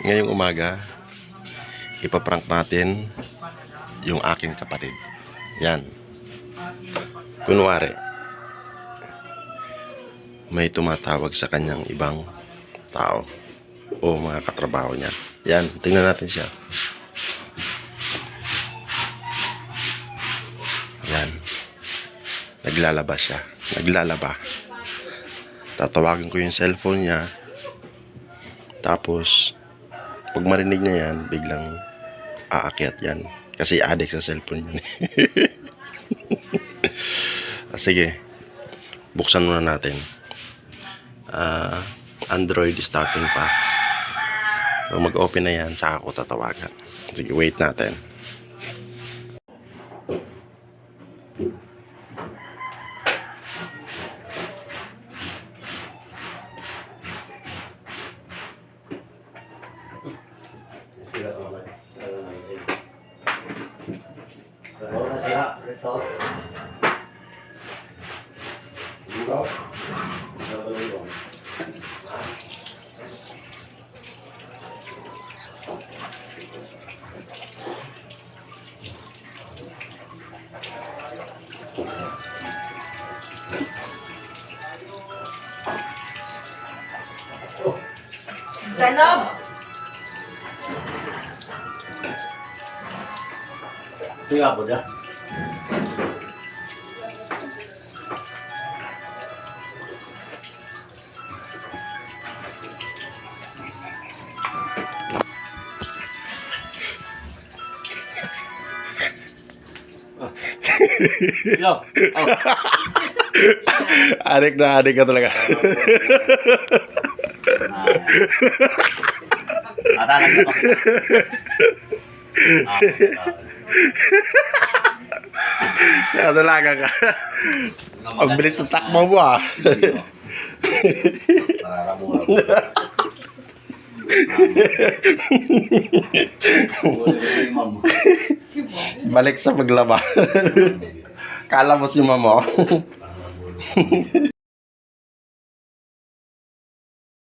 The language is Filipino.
Ngayong umaga, ipaprank natin yung aking kapatid. Yan. Kunwari, may tumatawag sa kanyang ibang tao o mga katrabaho niya. Yan, tingnan natin siya. Yan. Naglalaba siya. Naglalaba. Tatawagin ko yung cellphone niya. Tapos, pag marinig niya yan, biglang aakyat yan. Kasi addict sa cellphone yan. Sige, buksan muna natin. Android starting pa. Pag mag-open na yan, saka ako tatawagan. Sige, wait natin. Ganog! Tiga po dyan. Hello. Oh. Adik na adik ka talaga. Matalag na pa kita. Nakadalaga ka. Ang bilis ng takbo mo ah. Balik sa paglaba. Kala mo si mama.